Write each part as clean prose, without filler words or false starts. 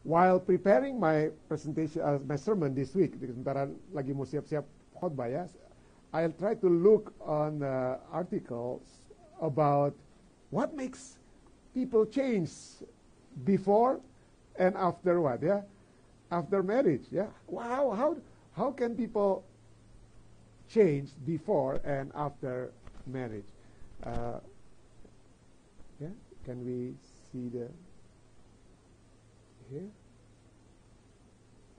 while preparing my presentation, my sermon this week, sementara lagi mau siap-siap khotbah ya, I'll try to look on articles about what makes people change before and after what, yeah, after marriage, yeah. Wow, how can people change before and after marriage? Yeah, can we see the here?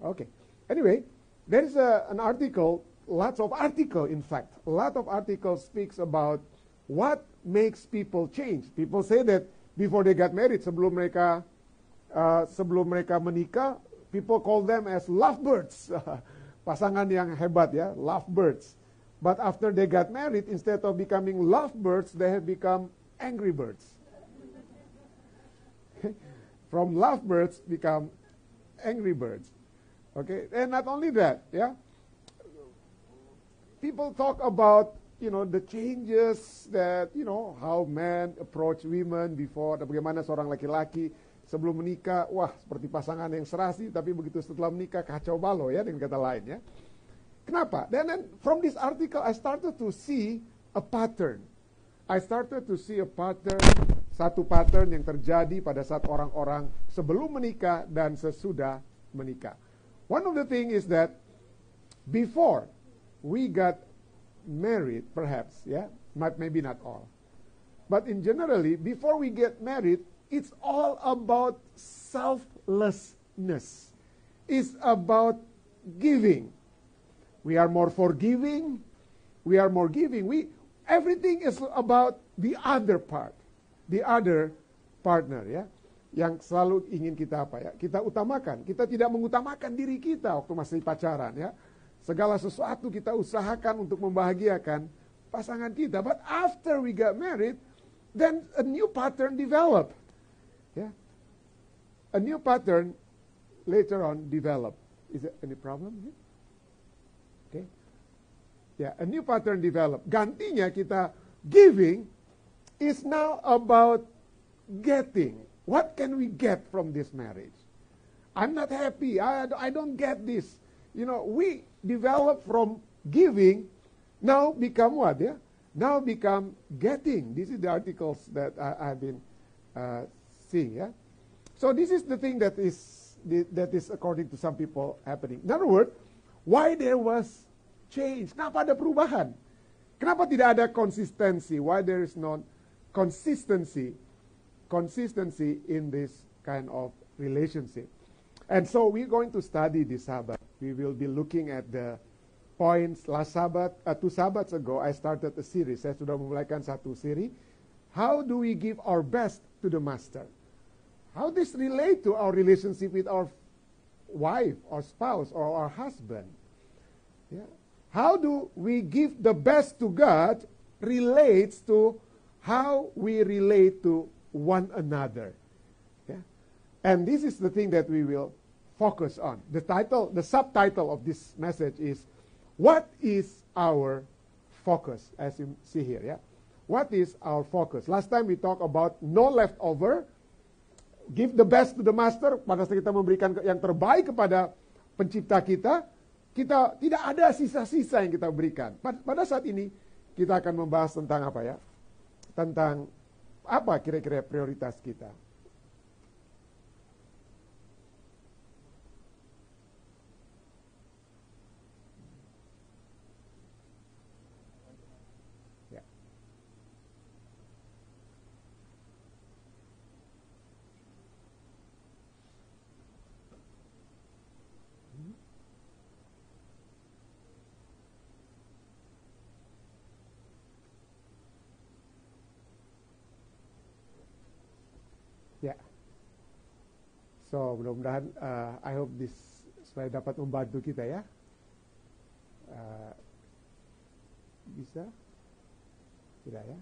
Okay. Anyway, there is an article, lots of article, in fact, a lot of articles speaks about what makes people change. People say that before they got married, sebelum mereka menikah, people call them as lovebirds. Pasangan yang hebat ya, lovebirds. But after they got married, instead of becoming lovebirds, they have become angry birds. From lovebirds become angry birds. Okay, and not only that, yeah. People talk about, the changes that, how men approach women before, bagaimana seorang laki-laki sebelum menikah, wah seperti pasangan yang serasi, tapi begitu setelah menikah kacau balau ya, dengan kata lain ya. Kenapa? Then from this article I started to see a pattern. Satu pattern yang terjadi pada saat orang-orang sebelum menikah dan sesudah menikah. One of the thing is that before we got married, perhaps, yeah, maybe not all, but in generally, before we get married, it's all about selflessness. It's about giving. We are more forgiving. We are more giving. Everything is about the other part, the other partner, ya, yang selalu ingin kita apa ya? Kita utamakan. Kita tidak mengutamakan diri kita waktu masih pacaran, ya. Segala sesuatu kita usahakan untuk membahagiakan pasangan kita. But after we got married, then a new pattern developed. Yeah. A new pattern later on developed. Is there any problem here? Okay. Yeah, a new pattern developed. Gantinya kita giving is now about getting. What can we get from this marriage? I'm not happy. I don't get this. We develop from giving, now become what? Yeah, now become getting. This is the articles that I've been seeing. Yeah, so this is the thing that is according to some people happening. In other words, why there was change? Kenapa ada perubahan? Kenapa tidak ada konsistensi? Why there is no consistency in this kind of relationship? And so we're going to study this Sabbath. We will be looking at the points. Last Sabbath, 2 Sabbaths ago, I started a series. Saya sudah memulaikan satu seri. How do we give our best to the Master? How this relate to our relationship with our wife, or spouse, or our husband? Yeah. How do we give the best to God relates to how we relate to one another. Yeah. And this is the thing that we will focus on. The subtitle of this message is, what is our focus? As you see here, yeah. What is our focus? Last time we talked about no leftover. Give the best to the Master. Pada saat kita memberikan yang terbaik kepada pencipta kita, kita tidak ada sisa-sisa yang kita berikan. Pada saat ini kita akan membahas tentang apa ya? Tentang apa kira-kira prioritas kita. Ya, so mudah-mudahan I hope this supaya dapat membantu kita ya. Bisa? Tidak ya?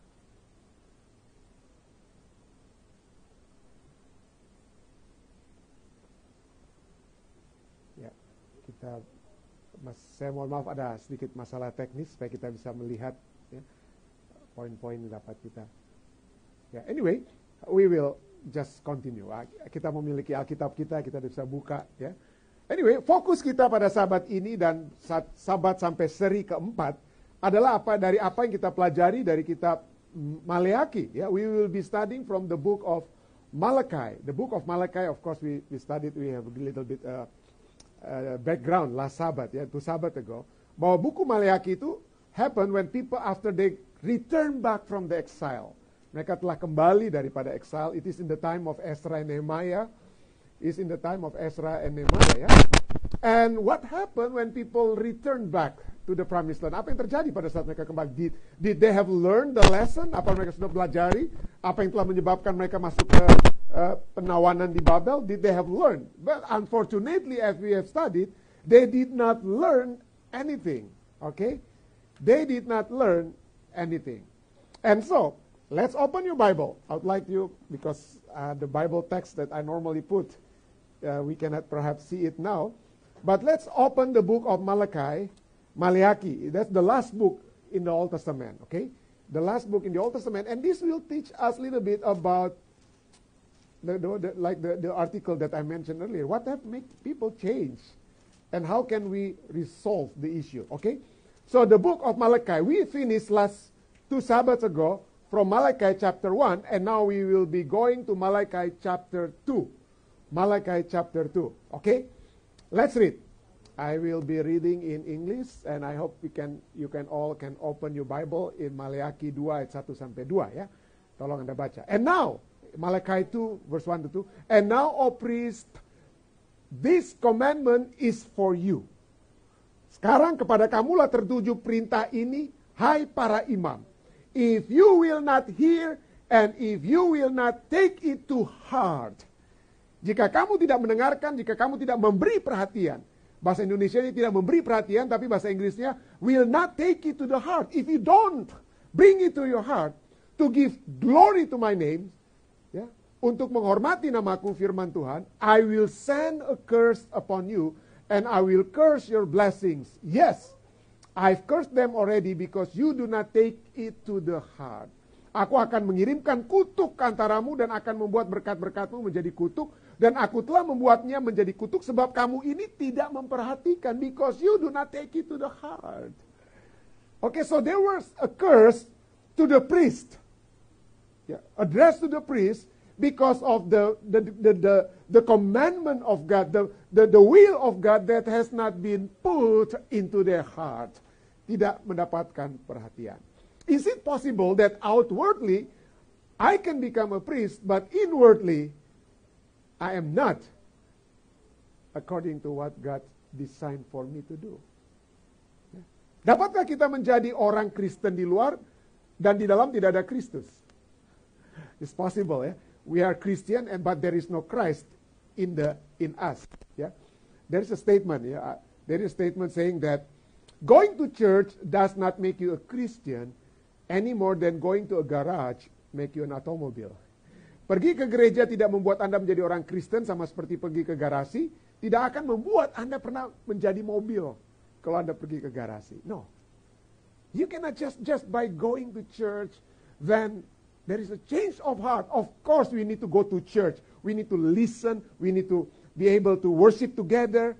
Ya, saya mohon maaf ada sedikit masalah teknis supaya kita bisa melihat ya, poin-poin yang dapat kita. Ya, anyway, we will just continue. Kita memiliki Alkitab kita bisa buka ya. Anyway, fokus kita pada sabat ini dan sabat sampai seri keempat adalah dari apa yang kita pelajari dari kitab Maleaki. Ya, we will be studying from the book of Malachi. The book of Malachi, of course, we studied. We have a little bit background last Sabbath, ya, 2 Sabbath ago. Bahwa buku Maleaki itu happen when people after they return back from the exile. Mereka telah kembali daripada exile. It is in the time of Ezra and Nehemiah. Is in the time of Ezra and Nehemiah. Ya. And what happened when people return back to the promised land? Apa yang terjadi pada saat mereka kembali? Did they have learned the lesson? Apa mereka sudah pelajari? Apa yang telah menyebabkan mereka masuk ke penawanan di Babel? Did they have learned? But unfortunately, as we have studied, they did not learn anything. Okay? They did not learn anything. And so, let's open your Bible. I would like you, because the Bible text that I normally put, we cannot perhaps see it now. But let's open the book of Maleaki. That's the last book in the Old Testament, okay? The last book in the Old Testament. And this will teach us a little bit about the article that I mentioned earlier. What have made people change? And how can we resolve the issue, okay? So the book of Malachi, we finished last 2 Sabbaths ago from Malachi chapter 1. And now we will be going to Malachi chapter 2. Malachi chapter 2, okay? Let's read. I will be reading in English, and I hope you can all open your Bible in Maleaki 2 ayat 1 sampai 2 ya. Tolong Anda baca. And now, Malachi 2 verse 1 to 2. And now, O priest, this commandment is for you. Sekarang kepada kamulah tertuju perintah ini, hai para imam. If you will not hear and if you will not take it to heart. Jika kamu tidak mendengarkan, jika kamu tidak memberi perhatian. Bahasa Indonesia ini tidak memberi perhatian, tapi bahasa Inggrisnya will not take it to the heart. If you don't bring it to your heart, to give glory to my name, ya, untuk menghormati namaku, firman Tuhan, I will send a curse upon you, and I will curse your blessings. Yes, I've cursed them already because you do not take it to the heart. Aku akan mengirimkan kutuk ke antaramu dan akan membuat berkat-berkatmu menjadi kutuk. Dan aku telah membuatnya menjadi kutuk sebab kamu ini tidak memperhatikan. Because you do not take it to the heart. Okay, so there was a curse to the priest. Yeah, addressed to the priest because of the commandment of God, the will of God that has not been put into their heart. Tidak mendapatkan perhatian. Is it possible that outwardly I can become a priest, but inwardly I am not according to what God designed for me to do? Dapatkah kita menjadi orang Kristen di luar dan di dalam tidak ada Kristus? It's possible, ya. We are Christian, but there is no Christ in us. Yeah, there is a statement. Yeah, there is a statement saying that going to church does not make you a Christian any more than going to a garage make you an automobile. Pergi ke gereja tidak membuat Anda menjadi orang Kristen sama seperti pergi ke garasi, tidak akan membuat Anda pernah menjadi mobil kalau Anda pergi ke garasi. No. You cannot just by going to church, then there is a change of heart. Of course, we need to go to church. We need to listen. We need to be able to worship together.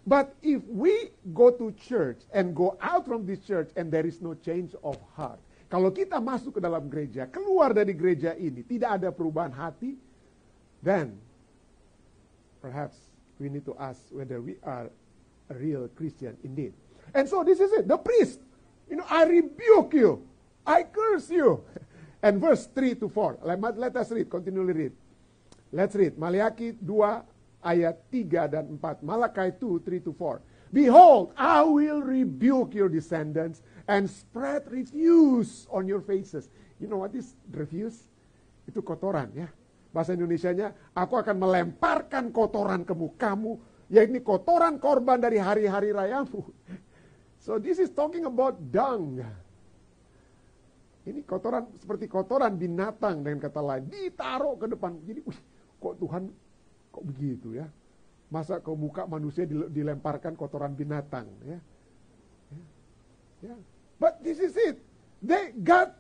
But if we go to church and go out from this church and there is no change of heart, kalau kita masuk ke dalam gereja, keluar dari gereja ini, tidak ada perubahan hati, then perhaps we need to ask whether we are a real Christian indeed. And so this is it. The priest, I rebuke you. I curse you. And verse 3 to 4. Let us read, continually read. Let's read. Maleaki 2 ayat 3 dan 4. Malachi 2, 3 to 4. Behold, I will rebuke your descendants and spread refuse on your faces. You know what is refuse? Itu kotoran, ya. Bahasa Indonesianya, aku akan melemparkan kotoran ke mukamu, yaitu kotoran korban dari hari-hari rayamu. So this is talking about dung. Ini kotoran seperti kotoran binatang dengan kata lain. Ditaruh ke depan. Jadi, kok Tuhan kok begitu ya? Masa ke muka manusia dilemparkan kotoran binatang, ya. But this is it. God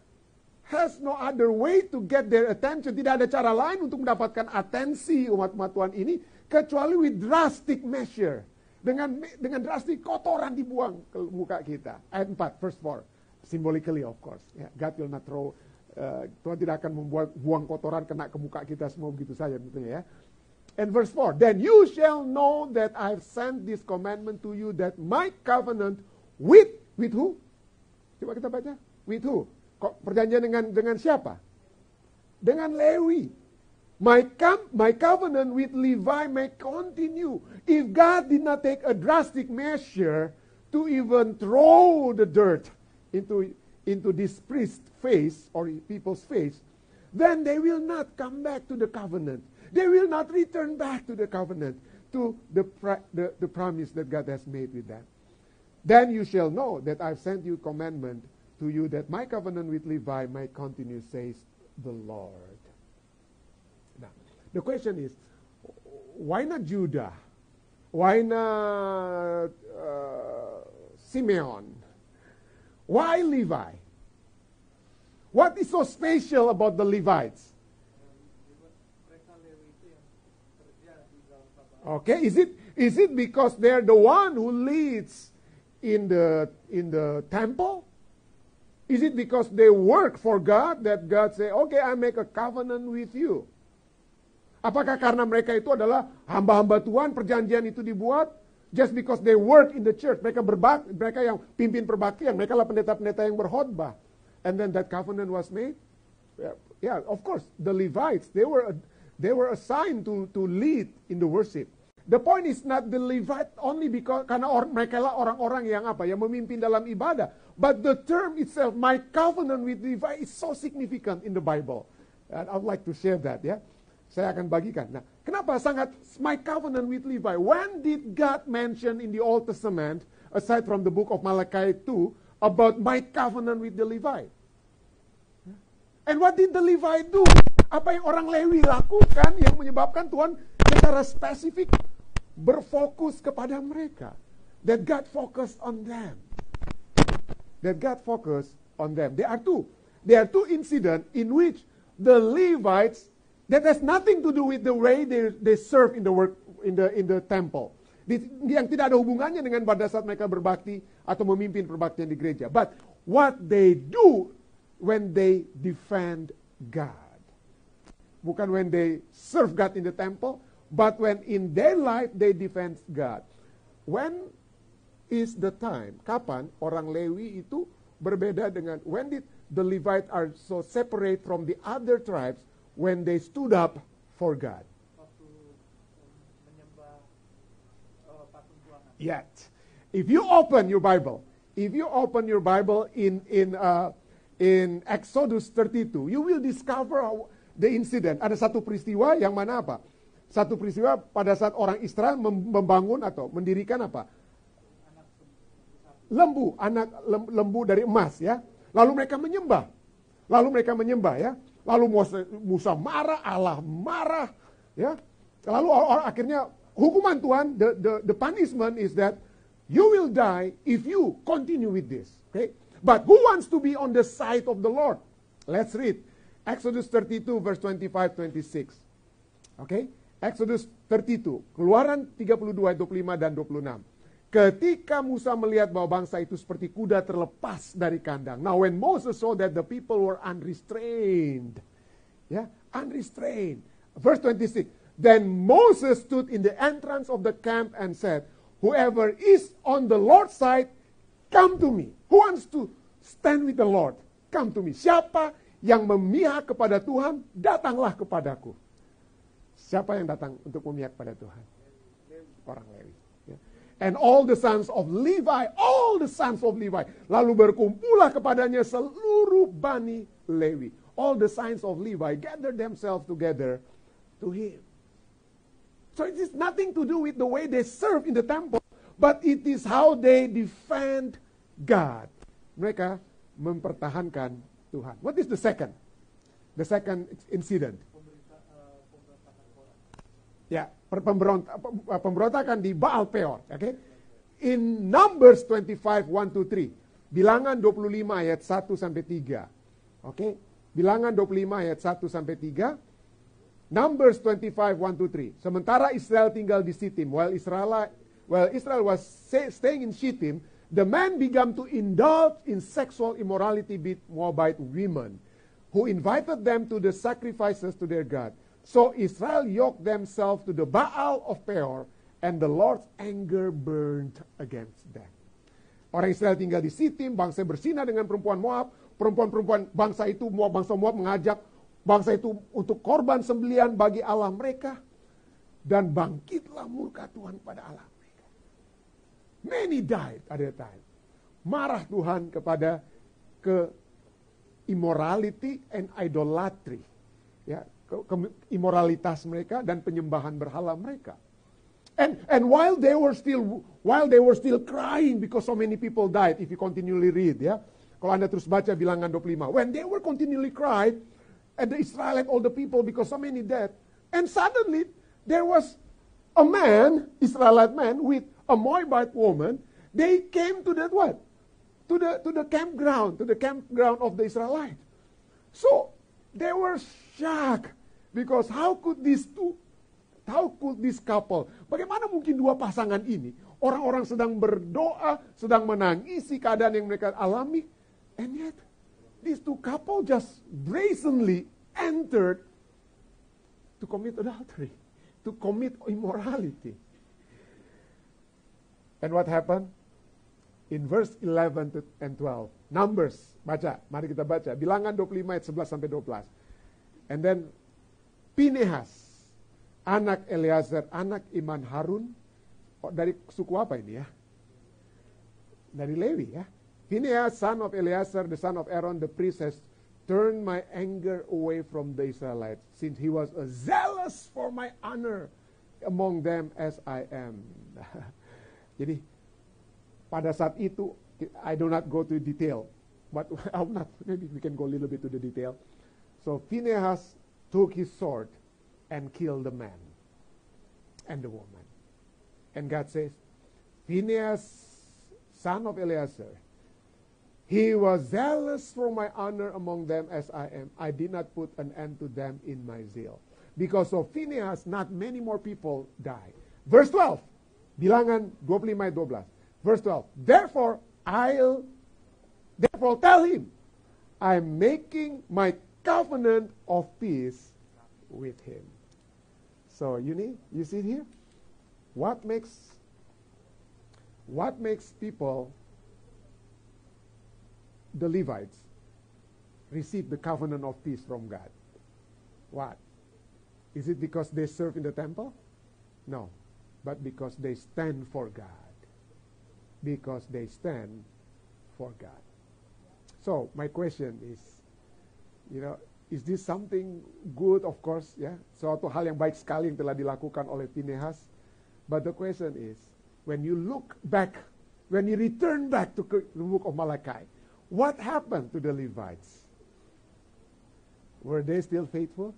has no other way to get their attention. Tidak ada cara lain untuk mendapatkan atensi umat-umat Tuhan ini kecuali with drastic measure. Dengan drastic kotoran dibuang ke muka kita. Ayat 4, verse 4. Symbolically of course. Yeah, God will not throw, Tuhan tidak akan buang kotoran kena ke muka kita semua begitu saja. Tentunya, ya. And verse 4. Then you shall know that I have sent this commandment to you, that my covenant with who? Coba kita baca. With who? Perjanjian dengan siapa? Dengan Lewi. My covenant with Levi may continue. If God did not take a drastic measure to even throw the dirt into this priest's face or people's face, then they will not come back to the covenant. They will not return back to the covenant, to the promise that God has made with them. Then you shall know that I've sent you commandment to you, that my covenant with Levi might continue, says the Lord. Now, the question is, why not Judah? Why not Simeon? Why Levi? What is so special about the Levites? Okay, is it because they're the one who leads in the temple? Is it because they work for God that God say, okay, I make a covenant with you? Apakah karena mereka itu adalah hamba-hamba Tuhan, perjanjian itu dibuat just because they work in the church? Mereka yang pimpin perbaktian, mereka lah pendeta-pendeta yang berkhotbah. And then that covenant was made? Yeah, of course, the Levites, they were assigned to lead in the worship. The point is not the Levite only because karena mereka lah orang-orang yang memimpin dalam ibadah. But the term itself, my covenant with Levi, is so significant in the Bible. And I would like to share that, ya. Saya akan bagikan. Nah, kenapa sangat my covenant with Levi? When did God mention in the Old Testament, aside from the book of Malachi 2, about my covenant with the Levite? And what did the Levite do? Apa yang orang Lewi lakukan yang menyebabkan Tuhan secara spesifik berfokus kepada mereka? That God focused on them. There are two incidents in which the Levites, that has nothing to do with the way they serve in the temple. Yang tidak ada hubungannya dengan pada saat mereka berbakti atau memimpin perbaktian di gereja. But what they do when they defend God. Bukan when they serve God in the temple, but when in their life they defend God. When is the time? Kapan orang Lewi itu berbeda dengan, when did the Levites are so separate from the other tribes when they stood up for God? Waktu menyembah patung tuangan. Yet, if you open your Bible in Exodus 32, you will discover the incident. Ada satu peristiwa yang mana apa? Satu peristiwa pada saat orang Israel membangun atau mendirikan apa? Lembu dari emas, ya. Lalu mereka menyembah, ya. Lalu Musa marah, Allah marah, ya. Lalu akhirnya hukuman Tuhan, the punishment is that you will die if you continue with this. Okay? But who wants to be on the side of the Lord? Let's read Exodus 32 verse 25-26. Okay? Exodus 32, Keluaran 32 ayat 25 dan 26. Ketika Musa melihat bahwa bangsa itu seperti kuda terlepas dari kandang. Now when Moses saw that the people were unrestrained. Unrestrained. Verse 26. Then Moses stood in the entrance of the camp and said, whoever is on the Lord's side, come to me. Who wants to stand with the Lord? Come to me. Siapa yang memihak kepada Tuhan, datanglah kepadaku. Siapa yang datang untuk memihak kepada Tuhan? Orang Lewi. And all the sons of Levi, lalu berkumpullah kepadanya seluruh Bani Lewi. All the sons of Levi gathered themselves together to him. So it is nothing to do with the way they serve in the temple, but it is how they defend God. Mereka mempertahankan Tuhan. What is the second? The second incident. Ya, pemberontakan di Baal Peor. Okay? In Numbers 25, 1-3. Bilangan 25 ayat 1-3. Okay? Bilangan 25 ayat 1 sampai 3. Numbers 25, 1 to 3. Sementara Israel tinggal di Shittim, while Israel was staying in Shittim, the man began to indulge in sexual immorality with Moabite women, who invited them to the sacrifices to their God. So Israel yoked themselves to the Baal of Peor, and the Lord's anger burned against them. Orang Israel tinggal di Shittim, bangsa berzina dengan perempuan Moab, perempuan-perempuan bangsa itu, bangsa Moab mengajak bangsa itu untuk korban sembelian bagi Allah mereka, dan bangkitlah murka Tuhan pada Allah mereka. Many died at that time. Marah Tuhan kepada immorality and idolatry, ya, imoralitas mereka dan penyembahan berhala mereka. And while they were still crying because so many people died, if you continually read, ya, kalau Anda terus baca Bilangan 25, when they were continually crying at the Israel and all the people because so many dead, and suddenly there was a man, Israelite man, with a Moabite woman. They came to that what? To the campground of the Israelites. So they were shocked because how could this couple? Bagaimana mungkin dua pasangan ini? Orang-orang sedang berdoa, sedang menangisi keadaan yang mereka alami, and yet these two couple just brazenly entered to commit adultery, to commit immorality. And what happened? In verse 11 and 12. Numbers, baca, mari kita baca. Bilangan 25 ayat 11 sampai 12. And then Pinehas, anak Eleazar, anak Iman Harun, dari suku apa ini ya? Dari Lewi ya. Phinehas, son of Eleazar, the son of Aaron, the priest, has turned my anger away from the Israelites, since he was zealous for my honor among them as I am. Jadi, pada saat itu, I do not go to detail, but maybe we can go a little bit to the detail. So, Phinehas took his sword and killed the man and the woman. And God says, Phinehas, son of Eleazar, he was zealous for my honor among them as I am. I did not put an end to them in my zeal. Because of Phinehas, not many more people die. Verse 12. Bilangan 25:12. Verse 12. Therefore tell him, I'm making my covenant of peace with him. So you see here? What makes people, the Levites, receive the covenant of peace from God? What? Is it because they serve in the temple? No. But because they stand for God. Because they stand for God. So, my question is, is this something good? Of course, ya. Suatu hal yang baik sekali yang telah dilakukan oleh Phinehas. But the question is, when you return back to the book of Malachi, what happened to the Levites? Were they still faithful?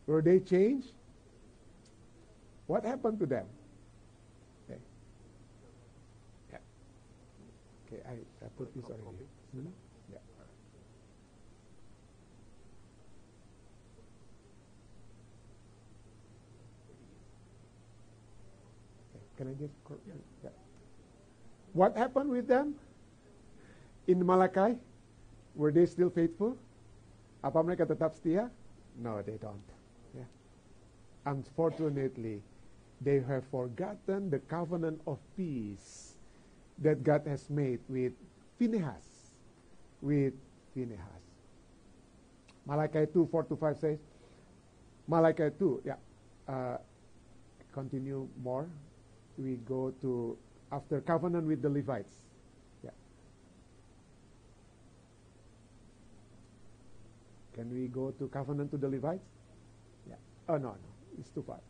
Were they changed? What happened to them? Okay. Yeah. Okay, I put this already. Yeah. Okay. Can I just? Yeah. What happened with them in Malachi? Were they still faithful? Apa mereka tetap setia? No, they don't. Yeah. Unfortunately, they have forgotten the covenant of peace that God has made with Phinehas. Malachi 2:4-5 says, Malachi 2, yeah. Continue more. We go to after covenant with the Levites. Yeah. Can we go to covenant to the Levites? Yeah. Oh, no. It's too far.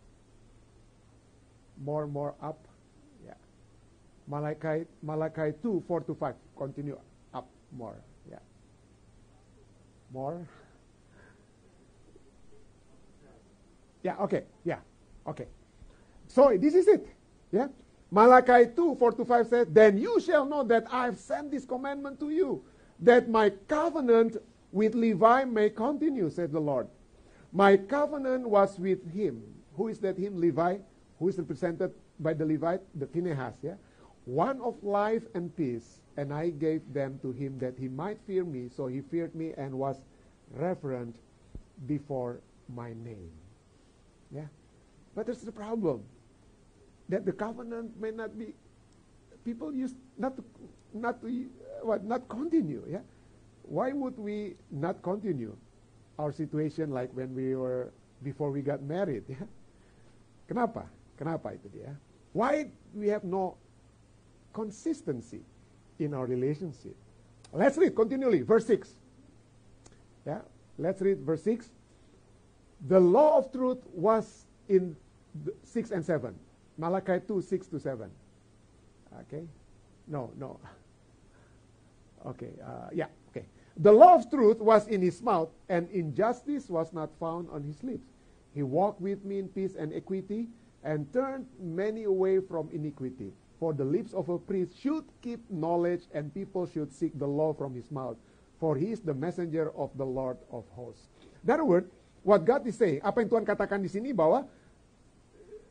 More up. Yeah. Malachi 2:4-5. Continue up more. Yeah. More. Yeah, okay. Yeah. Okay. So this is it. Yeah. Malachi 2:4-5 says, then you shall know that I have sent this commandment to you. that my covenant with Levi may continue, said the Lord. My covenant was with him. Who is that him? Levi, who is represented by the Levite, the Phinehas, yeah? One of life and peace, and I gave them to him that he might fear me. So he feared me and was reverent before my name. Yeah, but there's the problem that the covenant may not be. People used not continue. Yeah, why would we not continue our situation like when we were before we got married? Yeah, kenapa? Kenapa itu dia? Why we have no consistency in our relationship? Let's read continually, verse 6. Yeah, let's read verse 6. The law of truth was in 6 and 7. Malachi 2, 6 to 7. Okay? No. Okay, okay. The law of truth was in his mouth, and injustice was not found on his lips. He walked with me in peace and equity, and turned many away from iniquity. For the lips of a priest should keep knowledge, and people should seek the law from his mouth. For he is the messenger of the Lord of hosts. In other words, what God is saying, apa yang Tuhan katakan di sini bahwa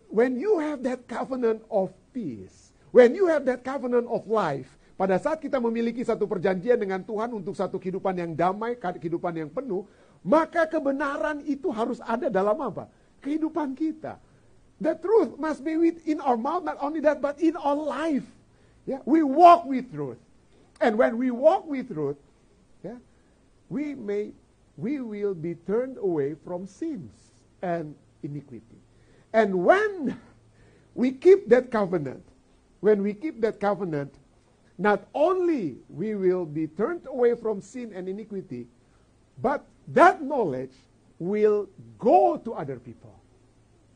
when you have that covenant of peace, when you have that covenant of life, pada saat kita memiliki satu perjanjian dengan Tuhan untuk satu kehidupan yang damai, kehidupan yang penuh, maka kebenaran itu harus ada dalam apa? Kehidupan kita. The truth must be within our mouth, not only that, but in our life. Yeah? We walk with truth. And when we walk with truth, yeah, we will be turned away from sins and iniquity. And when we keep that covenant, not only we will be turned away from sin and iniquity, but that knowledge will go to other people.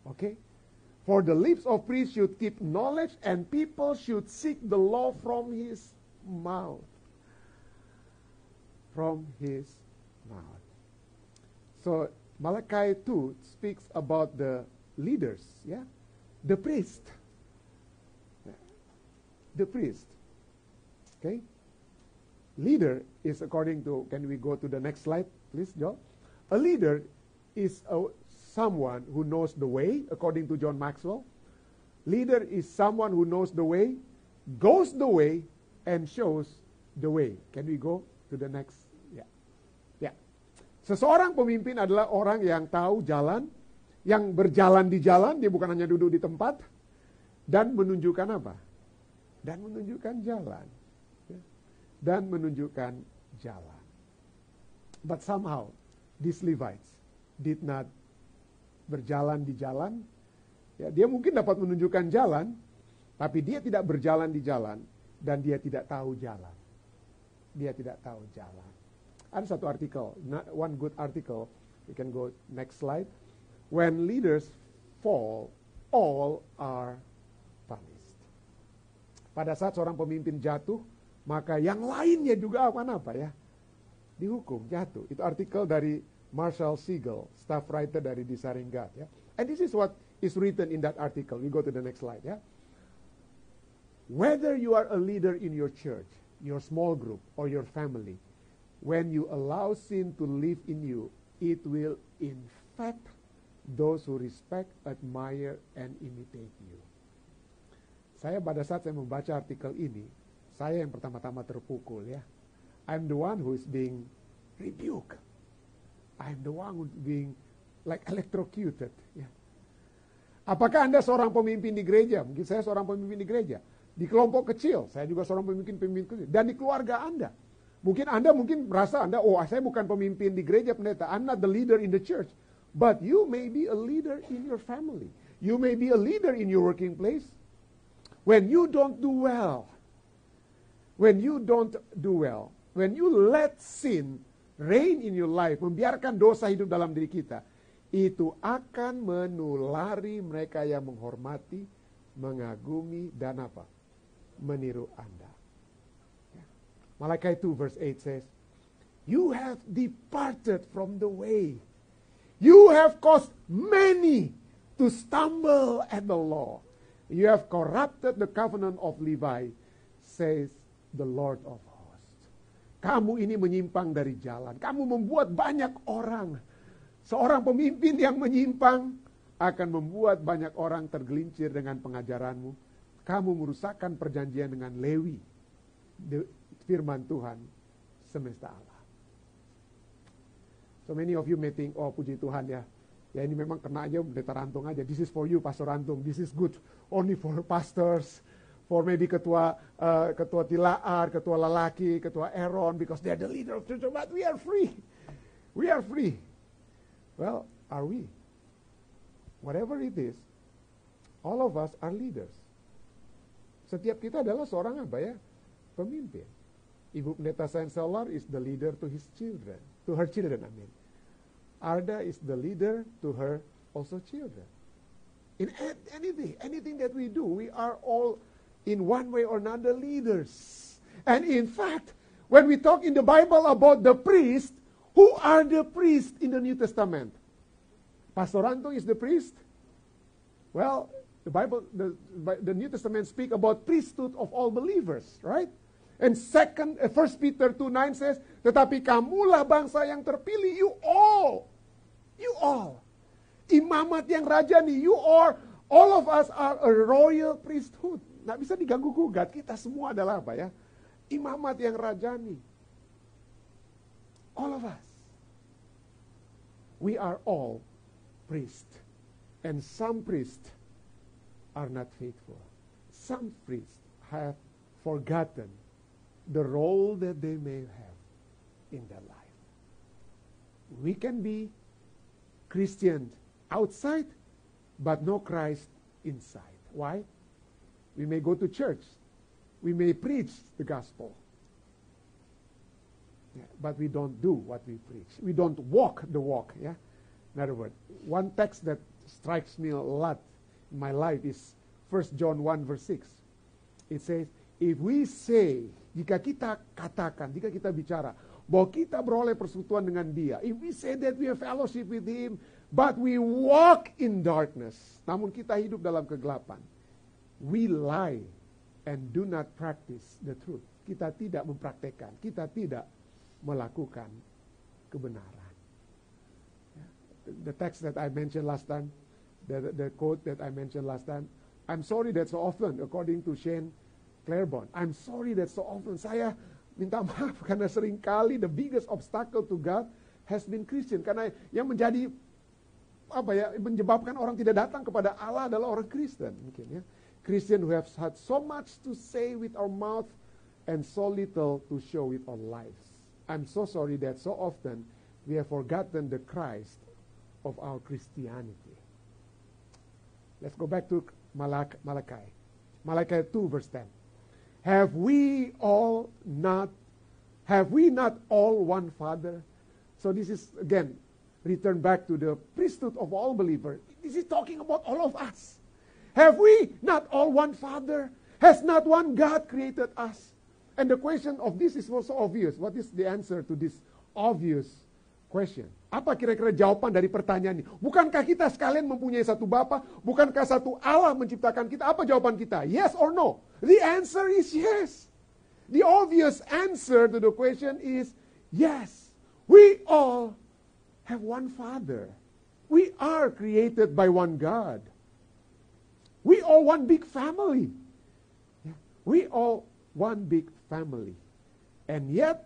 Okay? For the lips of priests should keep knowledge, and people should seek the law from his mouth. From his mouth. So Malachi 2 speaks about the leaders, yeah? The priest. The priest. Okay? Leader is according to, can we go to the next slide, please, Joe? A leader is someone who knows the way, according to John Maxwell. Leader is someone who knows the way, goes the way, and shows the way. Can we go to the next? Yeah. Seseorang pemimpin adalah orang yang tahu jalan, yang berjalan di jalan, dia bukan hanya duduk di tempat, dan menunjukkan apa? Dan menunjukkan jalan. Dan menunjukkan jalan. But somehow, these Levites did not berjalan di jalan. Ya, dia mungkin dapat menunjukkan jalan, tapi dia tidak berjalan di jalan, dan dia tidak tahu jalan. Dia tidak tahu jalan. Ada satu artikel, one good article, we can go next slide. When leaders fall, all are punished. Pada saat seorang pemimpin jatuh, maka yang lainnya juga akan apa ya? Dihukum, jatuh. Itu artikel dari Marshall Siegel, staff writer dari Desiring God. Ya. And this is what is written in that article. We go to the next slide. Ya. Whether you are a leader in your church, your small group, or your family, when you allow sin to live in you, it will infect those who respect, admire, and imitate you. Saya pada saat saya membaca artikel ini, saya yang pertama-tama terpukul ya. I'm the one who is being rebuked. I'm the one who is being like electrocuted. Ya. Apakah Anda seorang pemimpin di gereja? Mungkin saya seorang pemimpin di gereja. Di kelompok kecil, saya juga seorang pemimpin kecil. Dan di keluarga Anda. Mungkin Anda merasa saya bukan pemimpin di gereja pendeta. I'm not the leader in the church. But you may be a leader in your family. You may be a leader in your working place. When you don't do well, when you let sin reign in your life, membiarkan dosa hidup dalam diri kita, itu akan menulari mereka yang menghormati, mengagumi, dan apa? Meniru Anda. Malachi 2 verse 8 says, you have departed from the way. You have caused many to stumble at the law. You have corrupted the covenant of Levi, says the Lord of hosts. Kamu ini menyimpang dari jalan. Kamu membuat banyak orang. Seorang pemimpin yang menyimpang akan membuat banyak orang tergelincir dengan pengajaranmu. Kamu merusakkan perjanjian dengan Lewi, firman Tuhan semesta alam. So many of you may think, oh puji Tuhan ya. Ya ini memang kena aja pendeta Rantung aja. This is for you Pastor Rantung. This is good only for pastors. For maybe ketua Tilaar, ketua Lalaki, ketua Aaron. Because they are the leader of church. But we are free. We are free. Well, are we? Whatever it is, all of us are leaders. Setiap kita adalah seorang apa ya? Pemimpin. Ibu Pendeta Sainseller is the leader to his children. To her children, I mean. Arda is the leader to her also children. In anything that we do, we are all in one way or another leaders. And in fact, when we talk in the Bible about the priest, who are the priests in the New Testament? Pastor Rantung is the priest. Well, the Bible, the New Testament speak about priesthood of all believers, right? And 1 Peter 2:9 says, tetapi kamulah bangsa yang terpilih, you all. Imamat yang rajani, all of us are a royal priesthood. Nggak bisa diganggu-gugat, kita semua adalah apa ya? Imamat yang rajani. All of us. We are all priests. And some priests are not faithful. Some priests have forgotten the role that they may have in their life. We can be Christian outside, but no Christ inside. Why? We may go to church. We may preach the gospel. Yeah, but we don't do what we preach. We don't walk the walk. Yeah? In other words, one text that strikes me a lot in my life is 1 John 1 verse 6. It says, if we say, jika kita katakan, jika kita bicara, bahwa kita beroleh persekutuan dengan dia. If we say that we have fellowship with him, but we walk in darkness. Namun kita hidup dalam kegelapan. We lie and do not practice the truth. Kita tidak mempraktekkan, kita tidak melakukan kebenaran. The text that I mentioned last time, the quote that I mentioned last time, I'm sorry that so often, according to Shane Claiborne, I'm sorry that so often, saya minta maaf karena seringkali the biggest obstacle to God has been Christian. Karena yang menjadi menyebabkan orang tidak datang kepada Allah adalah orang Kristen, mungkin ya. Christian who have had so much to say with our mouth and so little to show with our lives. I'm so sorry that so often we have forgotten the Christ of our Christianity. Let's go back to Malachi. Malachi 2 verse 10. Have we not all one Father? So this is again return back to the priesthood of all believers. This is talking about all of us. Have we not all one Father? Has not one God created us? And the question of this is also obvious. What is the answer to this obvious question? Apa kira-kira jawaban dari pertanyaan ini? Bukankah kita sekalian mempunyai satu Bapa? Bukankah satu Allah menciptakan kita? Apa jawaban kita? Yes or no? The answer is yes. The obvious answer to the question is yes. We all have one Father. We are created by one God. We all one big family. Yeah. We all one big family. And yet,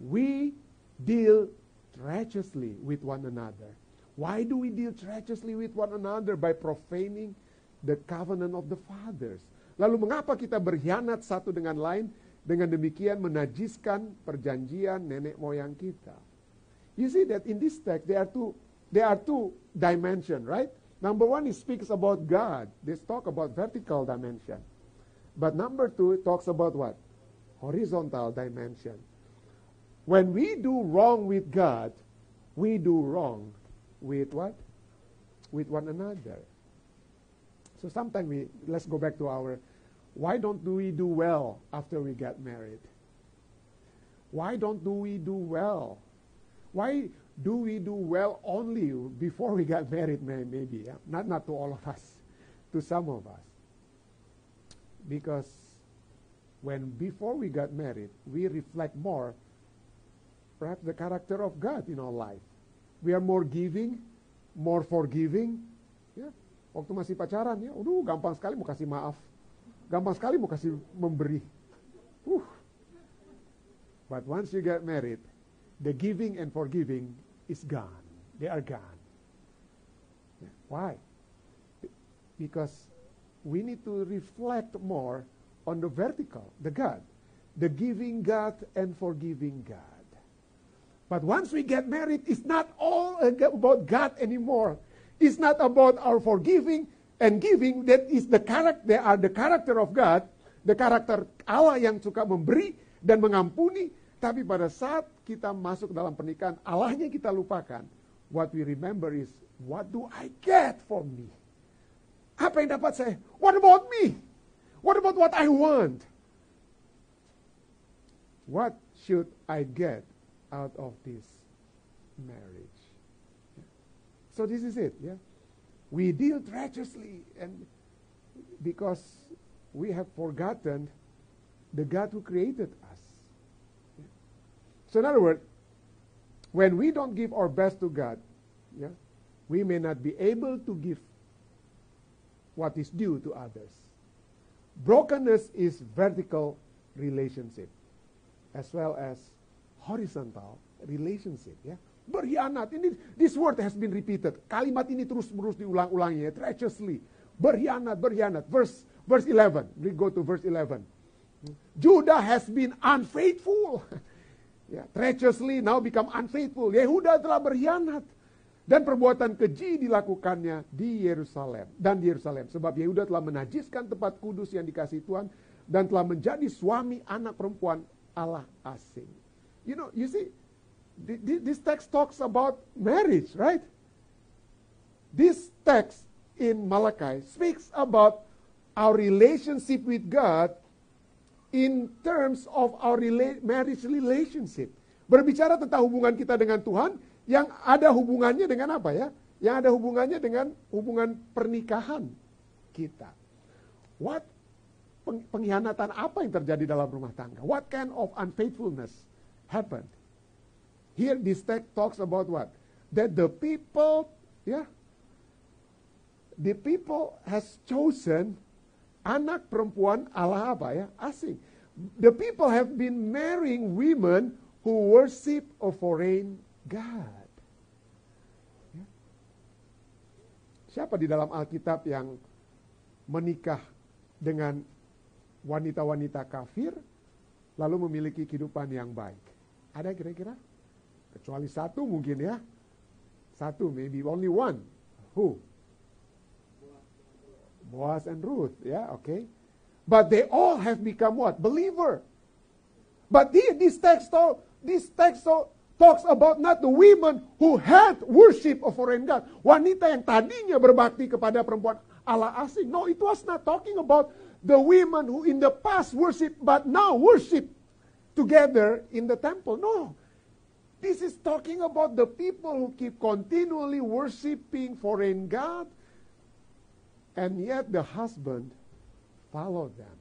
we deal treacherously with one another. Why do we deal treacherously with one another? By profaning the covenant of the fathers. Lalu mengapa kita berkhianat satu dengan lain? Dengan demikian menajiskan perjanjian nenek moyang kita. You see that in this text there are two dimensions, right? Number one, it speaks about God. They talk about vertical dimension. But number two, it talks about what? Horizontal dimension. When we do wrong with God, we do wrong with what? With one another. So sometimes let's go back to why don't we do well after we get married? Why don't we do well? Why do we do well only before we got married, maybe? Yeah? Not to all of us, to some of us. Because when before we got married, we reflect more, perhaps the character of God in our life. We are more giving, more forgiving. Ya, waktu masih pacaran ya, gampang sekali mau kasih maaf, gampang sekali mau kasih memberi. But once you get married, the giving and forgiving is gone. They are gone. Yeah. Why? Because we need to reflect more on the vertical, the God, the giving God and forgiving God. But once we get married, it's not all about God anymore. It's not about our forgiving and giving. That is the character. They are the character of God, the character Allah yang suka memberi dan mengampuni. Tapi pada saat kita masuk dalam pernikahan, Allahnya kita lupakan. What we remember is, what do I get for me? Apa yang dapat saya? What about me? What about what I want? What should I get out of this marriage? So this is it, yeah. We deal treacherously, and because we have forgotten the God who created us. Yeah. So in other words, when we don't give our best to God, yeah, we may not be able to give what is due to others. Brokenness is vertical relationship as well as horizontal relationship, ya. Berkhianat, ini this word has been repeated. Kalimat ini terus-menerus diulang-ulangi, ya, treacherously. Berkhianat. Verse 11. We go to verse 11. Judah has been unfaithful. Ya, treacherously now become unfaithful. Yehuda telah berkhianat. Dan perbuatan keji dilakukannya di Yerusalem. Sebab Yehuda telah menajiskan tempat kudus yang dikasihi Tuhan. Dan telah menjadi suami anak perempuan Allah asing. You see, this text talks about marriage, right? This text in Malachi speaks about our relationship with God in terms of our marriage relationship. Berbicara tentang hubungan kita dengan Tuhan, yang ada hubungannya dengan apa ya? Yang ada hubungannya dengan hubungan pernikahan kita. What pengkhianatan apa yang terjadi dalam rumah tangga? What kind of unfaithfulness happened? Here this text talks about what? That the people has chosen anak perempuan Allah apa ya? Asing. The people have been marrying women who worship a foreign God. Siapa di dalam Alkitab yang menikah dengan wanita-wanita kafir lalu memiliki kehidupan yang baik? Ada kira-kira? Kecuali satu mungkin ya. Satu, maybe only one. Who? Boaz and Ruth, ya, okay. But they all have become what? Believer. But this text talks about not the women who had worship of foreign God. Wanita yang tadinya berbakti kepada perempuan Allah asing. No, it was not talking about the women who in the past worship but now worship together in the temple. No. This is talking about the people who keep continually worshiping foreign God, and yet the husband followed them.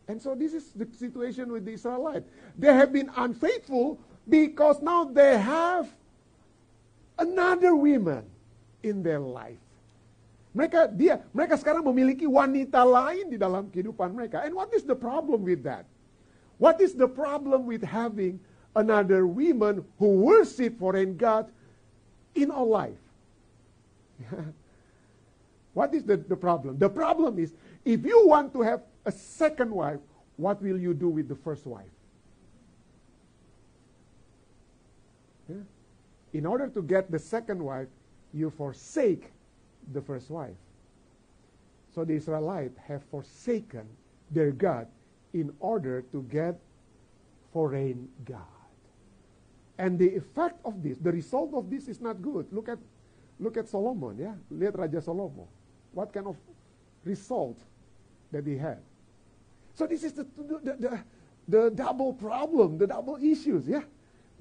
And so this is the situation with the Israelites. They have been unfaithful because now they have another woman in their life. Mereka sekarang memiliki wanita lain di dalam kehidupan mereka. And what is the problem with that? What is the problem with having another woman who worship foreign God in our life? What is the problem? The problem is, if you want to have a second wife, what will you do with the first wife? Yeah? In order to get the second wife, you forsake the first wife. So the Israelites have forsaken their God in order to get foreign God. And the effect of this, the result of this is not good. Look at Solomon, yeah? Lihat Raja Salomo. What kind of result that he had? So this is the double problem, the double issues, yeah?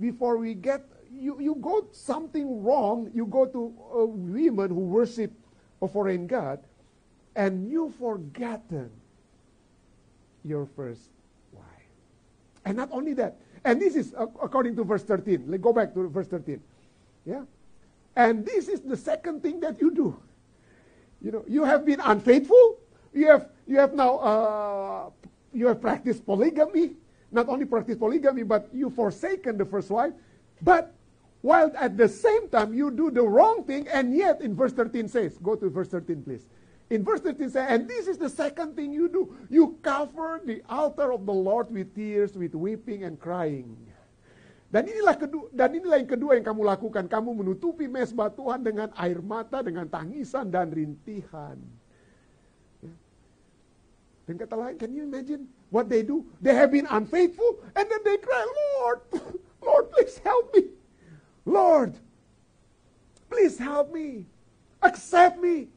Before we get, you go something wrong, you go to women who worship a foreign God, and you've forgotten your first wife. And not only that, and this is according to verse 13. Let's go back to verse 13. Yeah. And this is the second thing that you do. You know, you have been unfaithful. You have now you have practiced polygamy. Not only practiced polygamy, but you forsaken the first wife. But while at the same time you do the wrong thing, and yet in verse 13 says, go to verse 13 please. In verse 13 says, and this is the second thing you do. You cover the altar of the Lord with tears, with weeping and crying. Dan inilah yang kedua yang kamu lakukan. Kamu menutupi mezbah Tuhan dengan air mata, dengan tangisan dan rintihan. Dan kata lain, can you imagine what they do? They have been unfaithful, and then they cry, Lord, Lord, please help me. Lord, please help me. Accept me.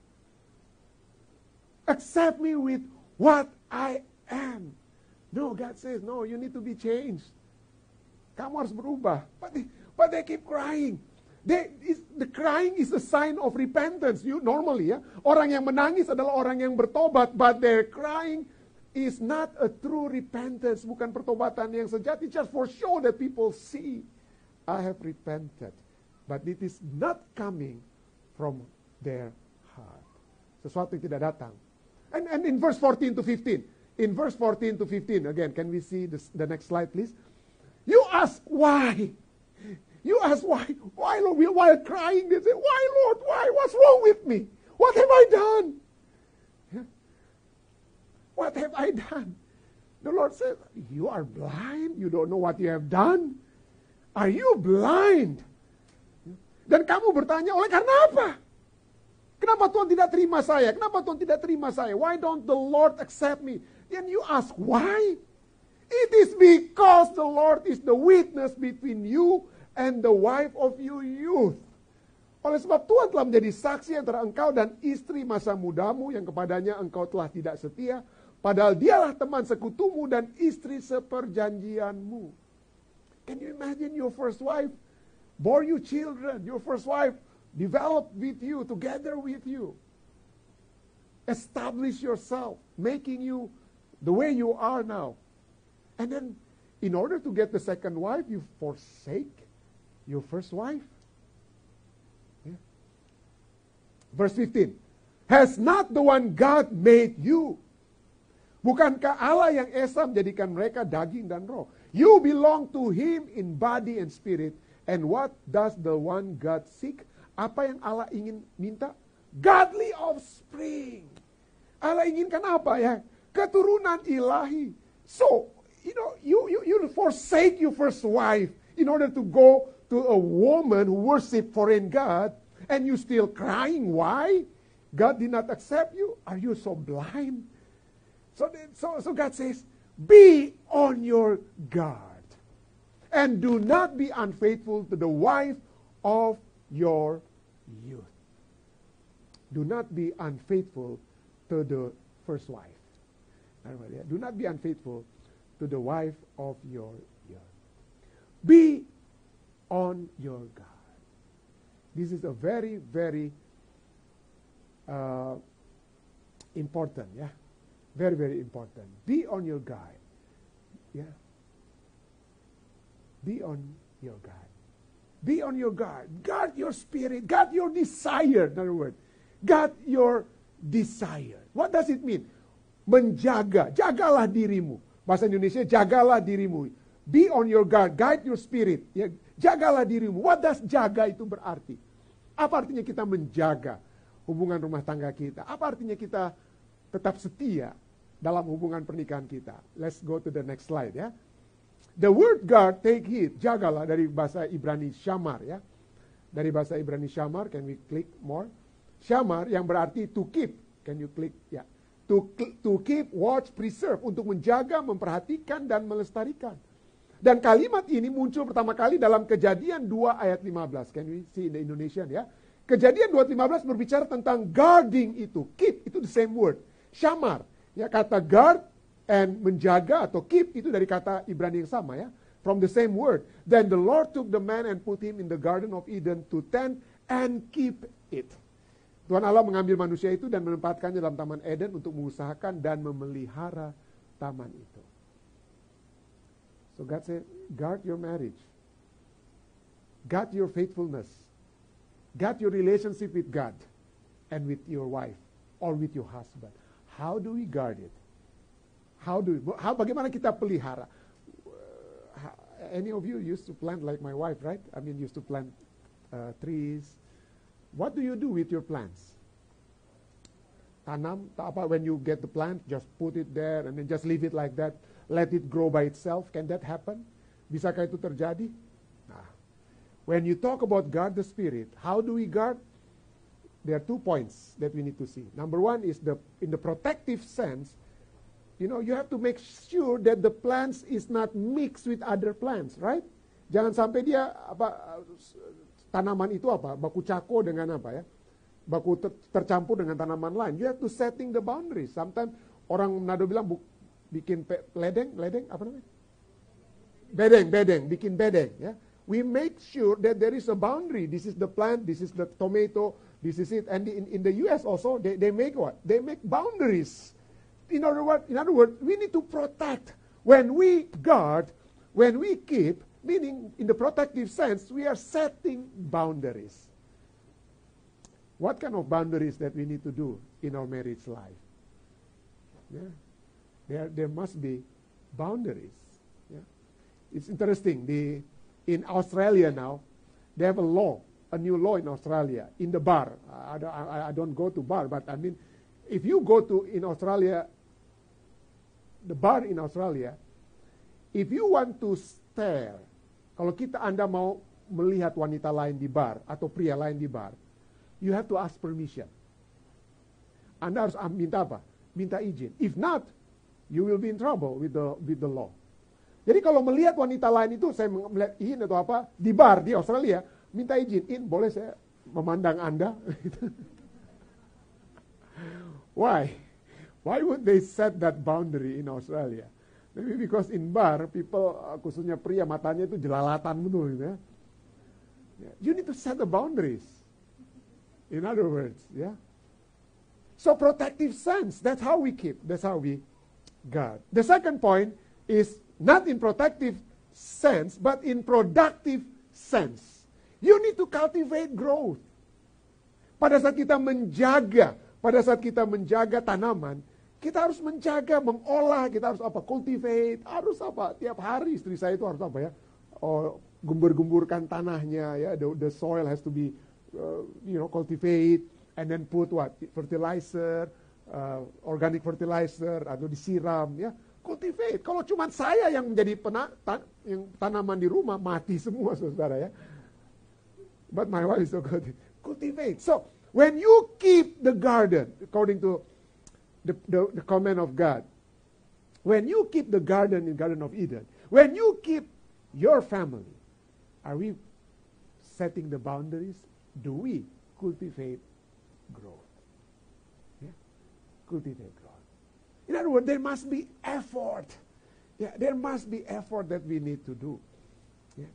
Accept me with what I am. No, God says, no, you need to be changed. Kamu harus berubah. But they keep crying. The crying is a sign of repentance. You normally, ya, orang yang menangis adalah orang yang bertobat, but their crying is not a true repentance, bukan pertobatan yang sejati, just for show that people see I have repented, but it is not coming from their heart. Sesuatu yang tidak datang. And in verse 14 to 15, in verse 14 to 15, again, can we see the next slide, please? You ask why. You ask why, Lord, while crying, they say, why, Lord, why? What's wrong with me? What have I done? Yeah. What have I done? The Lord says, you are blind? You don't know what you have done? Are you blind? Dan kamu bertanya, oleh karena apa? Kenapa Tuhan tidak terima saya? Kenapa Tuhan tidak terima saya? Why don't the Lord accept me? And you ask, why? It is because the Lord is the witness between you and the wife of your youth. Oleh sebab Tuhan telah menjadi saksi antara engkau dan istri masa mudamu yang kepadanya engkau telah tidak setia, padahal dialah teman sekutumu dan istri seperjanjianmu. Can you imagine your first wife bore you children? Your first wife developed with you, together with you. Establish yourself, making you the way you are now. And then, in order to get the second wife, you forsake your first wife. Yeah. Verse 15. Has not the one God made you? Bukankah Allah yang esa menjadikan mereka daging dan roh? You belong to Him in body and spirit. And what does the one God seek? Apa yang Allah ingin minta? Godly offspring. Allah inginkan apa ya? Keturunan ilahi. So, you forsake your first wife in order to go to a woman who worship foreign God, and you still crying. Why? God did not accept you? Are you so blind? So God says, be on your guard, and do not be unfaithful to the wife of your youth. Do not be unfaithful to the first wife. Do not be unfaithful to the wife of your youth. Be on your guard. This is a very, very important, yeah? Very, very important. Be on your guard. Yeah? Be on your guard. Be on your guard. Guard your spirit. Guard your desire. In other words, guard your desire. What does it mean? Menjaga. Jagalah dirimu. Bahasa Indonesia, jagalah dirimu. Be on your guard. Guide your spirit. Ya, jagalah dirimu. What does jaga itu berarti? Apa artinya kita menjaga hubungan rumah tangga kita? Apa artinya kita tetap setia dalam hubungan pernikahan kita? Let's go to the next slide ya. The word guard, take heed, jagalah, dari bahasa Ibrani shamar ya. Dari bahasa Ibrani shamar, can we click more? Shamar yang berarti to keep. Can you click? Ya. To keep, watch, preserve. Untuk menjaga, memperhatikan, dan melestarikan. Dan kalimat ini muncul pertama kali dalam Kejadian 2 ayat 15. Can we see in the Indonesian ya? Kejadian 2:15 berbicara tentang guarding itu. Keep, itu the same word. Shamar. Ya, kata guard and menjaga atau keep itu dari kata Ibrani yang sama ya. From the same word. Then the Lord took the man and put him in the Garden of Eden to tend and keep it. Tuhan Allah mengambil manusia itu dan menempatkannya dalam Taman Eden untuk mengusahakan dan memelihara taman itu. So God said, guard your marriage. Guard your faithfulness. Guard your relationship with God and with your wife or with your husband. How do we guard it? Bagaimana kita pelihara? Any of you used to plant like my wife, right? I mean, used to plant trees. What do you do with your plants? Tanam, when you get the plant, just put it there and then just leave it like that. Let it grow by itself. Can that happen? Bisakah itu terjadi? Nah, when you talk about guard the spirit, how do we guard? There are 2 points that we need to see. Number one is in the protective sense, you have to make sure that the plants is not mixed with other plants, right? Jangan sampai dia tanaman itu baku cako dengan baku tercampur dengan tanaman lain. You have to setting the boundaries. Sometimes orang Manado bilang bikin ledeng, apa namanya? Bedeng, bikin bedeng, ya. We make sure that there is a boundary. This is the plant, this is the tomato, this is it. And in the US also, they make what? They make boundaries. In other words, we need to protect. When we guard, when we keep, meaning in the protective sense, we are setting boundaries. What kind of boundaries that we need to do in our marriage life? Yeah. There must be boundaries. Yeah. It's interesting. In Australia now, they have a new law in Australia, in the bar. I don't go to bar, but I mean, if you go to in Australia, the bar in Australia, if you want to stare, kalau Anda mau melihat wanita lain di bar atau pria lain di bar, you have to ask permission. Anda harus minta apa? Minta izin. If not, you will be in trouble with the law. Jadi kalau melihat wanita lain itu, saya melihat izin atau apa, di bar di Australia, minta izin, boleh saya memandang Anda? Why? Why would they set that boundary in Australia? Maybe because in bar, people, khususnya pria, matanya itu jelalatan betul gitu ya. You need to set the boundaries. In other words, yeah. So protective sense, that's how we keep, that's how we guard. The second point is not in protective sense, but in productive sense. You need to cultivate growth. Pada saat kita menjaga tanaman, kita harus menjaga, mengolah, kita harus cultivate, harus tiap hari istri saya itu harus gembur-gemburkan tanahnya, ya, the soil has to be, cultivate, and then put fertilizer, organic fertilizer, atau disiram, ya, cultivate. Kalau cuma saya yang menjadi yang tanaman di rumah, mati semua, saudara, ya. But my wife is so good. Cultivate. So, when you keep the garden, according to the command of God, when you keep the garden in Garden of Eden, when you keep your family, are we setting the boundaries? Do we cultivate growth? Yeah? Cultivate growth. In other words, there must be effort. Yeah, there must be effort that we need to do. Yeah?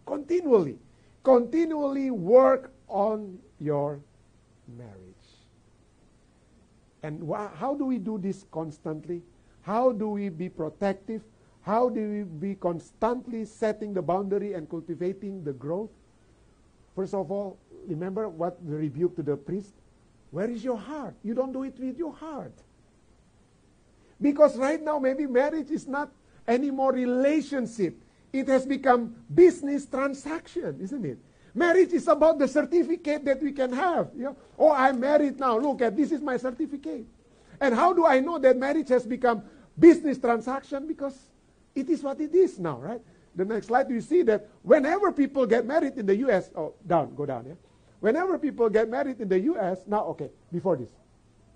Continually work on your marriage. And how do we do this constantly? How do we be protective? How do we be constantly setting the boundary and cultivating the growth? First of all, remember what the rebuke to the priest? Where is your heart? You don't do it with your heart. Because right now, maybe marriage is not anymore relationship. It has become business transaction, isn't it? Marriage is about the certificate that we can have. You know? Oh, I'm married now. Look at this is my certificate. And how do I know that marriage has become business transaction? Because it is what it is now, right? The next slide, you see that whenever people get married in the U.S., go down, yeah? Whenever people get married in the U.S., before this,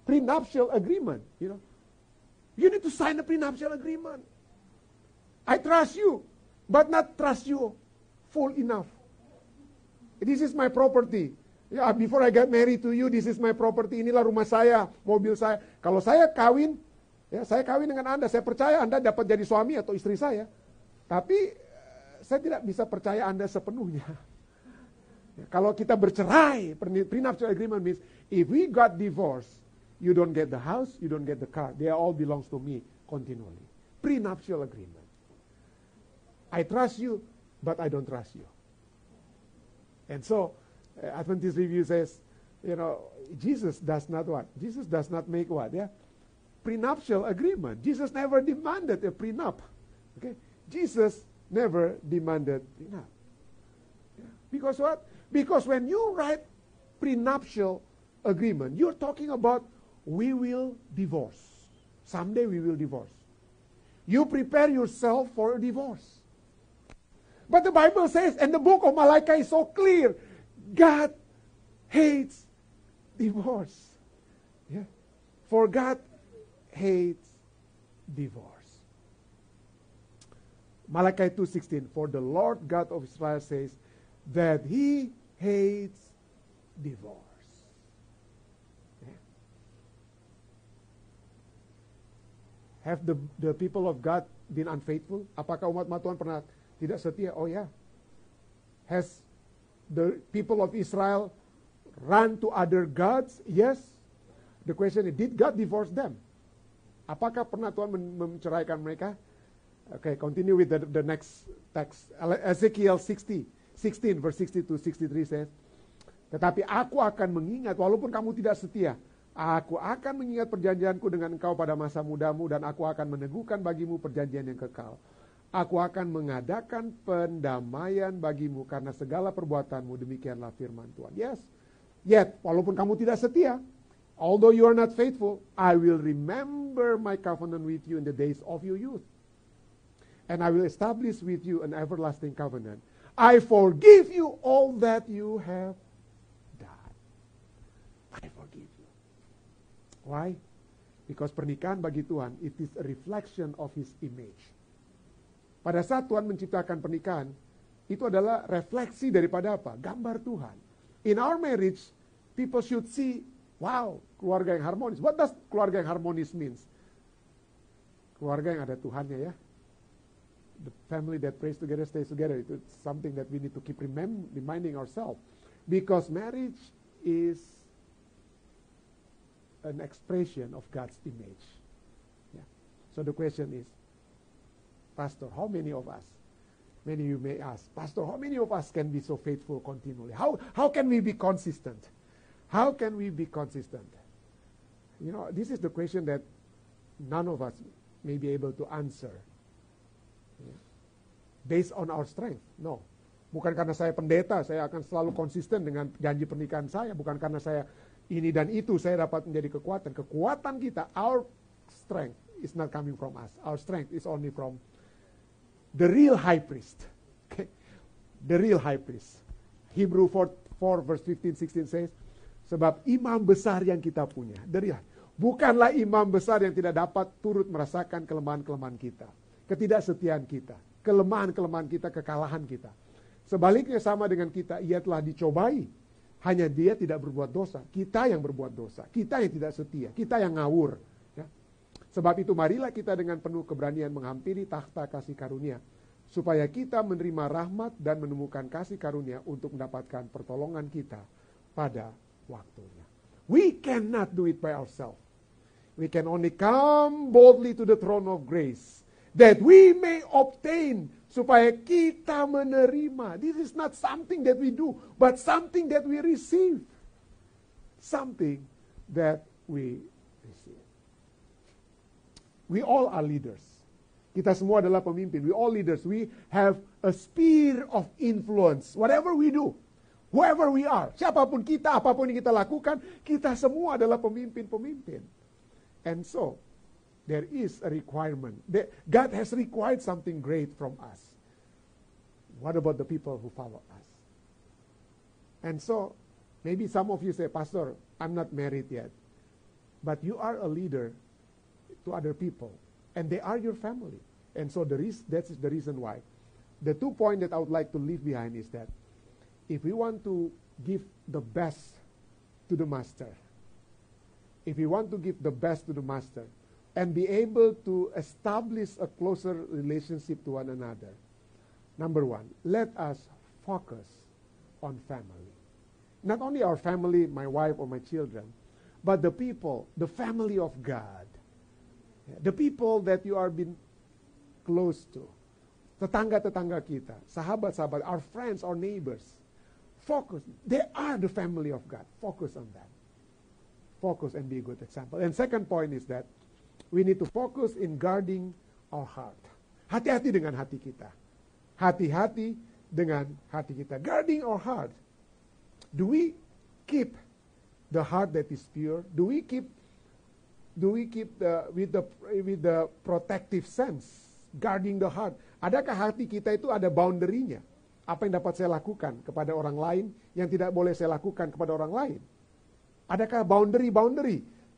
prenuptial agreement, you need to sign a prenuptial agreement. I trust you, but not trust you full enough. This is my property. Ya, before I get married to you, this is my property. Inilah rumah saya, mobil saya. Kalau saya kawin dengan Anda, saya percaya Anda dapat jadi suami atau istri saya. Tapi saya tidak bisa percaya Anda sepenuhnya. Ya, kalau kita bercerai, prenuptial agreement means if we got divorced, you don't get the house, you don't get the car. They all belongs to me continually. Prenuptial agreement. I trust you, but I don't trust you. And so, Adventist Review says, Jesus does not what? Jesus does not make what? Yeah, prenuptial agreement. Jesus never demanded a prenup. Okay, Jesus never demanded prenup. Yeah. Because what? Because when you write prenuptial agreement, you're talking about we will divorce. Someday we will divorce. You prepare yourself for a divorce. But the Bible says, and the book of Malachi is so clear, God hates divorce. Yeah. For God hates divorce. Malachi 2:16, for the Lord God of Israel says that He hates divorce. Yeah. Have the people of God been unfaithful? Apakah umat Tuhan pernah tidak setia? Oh ya. Has the people of Israel run to other gods? Yes. The question is, did God divorce them? Apakah pernah Tuhan menceraikan mereka? Okay, continue with the next text. Ezekiel 16 verse 60 to 63 says, tetapi aku akan mengingat, walaupun kamu tidak setia, aku akan mengingat perjanjianku dengan engkau pada masa mudamu, dan aku akan meneguhkan bagimu perjanjian yang kekal. Aku akan mengadakan pendamaian bagimu karena segala perbuatanmu, demikianlah firman Tuhan. Yes, yet, walaupun kamu tidak setia, although you are not faithful, I will remember my covenant with you in the days of your youth. And I will establish with you an everlasting covenant. I forgive you all that you have done. I forgive you. Why? Because pernikahan bagi Tuhan, it is a reflection of His image. Pada saat Tuhan menciptakan pernikahan, itu adalah refleksi daripada apa? Gambar Tuhan. In our marriage, people should see, wow, keluarga yang harmonis. What does keluarga yang harmonis means? Keluarga yang ada Tuhannya ya. The family that prays together stays together. It's something that we need to keep reminding ourselves. Because marriage is an expression of God's image. Yeah. So the question is, Pastor, how many of us, many of you may ask, Pastor, how many of us can be so faithful continually? How can we be consistent? How can we be consistent? This is the question that none of us may be able to answer. Based on our strength. No. Bukan karena saya pendeta, saya akan selalu konsisten dengan janji pernikahan saya. Bukan karena saya ini dan itu, saya dapat menjadi kekuatan. Kekuatan kita, our strength is not coming from us. Our strength is only from the real high priest. Okay? The real high priest. Hebrew 4 verse 15-16 says, sebab imam besar yang kita punya, bukanlah imam besar yang tidak dapat turut merasakan kelemahan-kelemahan kita, ketidaksetiaan kita, kelemahan-kelemahan kita, kekalahan kita. Sebaliknya sama dengan kita, ia telah dicobai. Hanya dia tidak berbuat dosa. Kita yang berbuat dosa. Kita yang tidak setia. Kita yang ngawur. Ya. Sebab itu marilah kita dengan penuh keberanian menghampiri takhta kasih karunia. Supaya kita menerima rahmat dan menemukan kasih karunia untuk mendapatkan pertolongan kita pada waktunya. We cannot do it by ourselves. We can only come boldly to the throne of grace. That we may obtain, supaya kita menerima. This is not something that we do, but something that we receive. Something that we receive. We all are leaders. Kita semua adalah pemimpin. We all leaders. We have a sphere of influence. Whatever we do, whoever we are, siapapun kita, apapun yang kita lakukan, kita semua adalah pemimpin-pemimpin. And so, there is a requirement. God has required something great from us. What about the people who follow us? And so, maybe some of you say, Pastor, I'm not married yet. But you are a leader to other people. And they are your family. And so that's the reason why. The 2 points that I would like to leave behind is that if we want to give the best to the master, if we want to give the best to the master, and be able to establish a closer relationship to one another. Number 1, let us focus on family. Not only our family, my wife or my children, but the people, the family of God. The people that you are been close to. Tetangga-tetangga kita, sahabat-sahabat, our friends, our neighbors. Focus. They are the family of God. Focus on that. Focus and be a good example. And second point is that we need to focus in guarding our heart. Hati-hati dengan hati kita. Hati-hati dengan hati kita. Guarding our heart. Do we keep the heart that is pure? Do we keep with the protective sense, guarding the heart? Adakah hati kita itu ada boundary-nya? Apa yang dapat saya lakukan kepada orang lain yang tidak boleh saya lakukan kepada orang lain? Adakah boundary,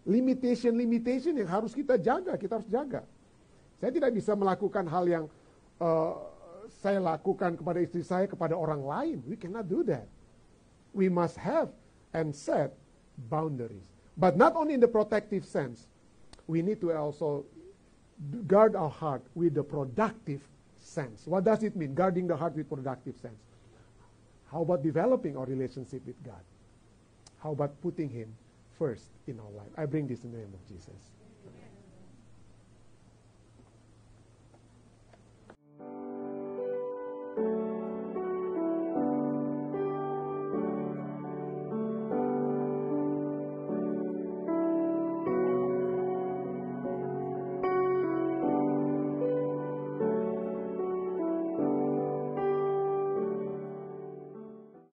limitation yang harus kita jaga, kita harus jaga. Saya tidak bisa melakukan hal yang saya lakukan kepada istri saya kepada orang lain. We cannot do that. We must have and set boundaries. But not only in the protective sense, we need to also guard our heart with the productive sense. What does it mean, guarding the heart with productive sense? How about developing our relationship with God? How about putting Him first in our life? I bring this in the name of Jesus.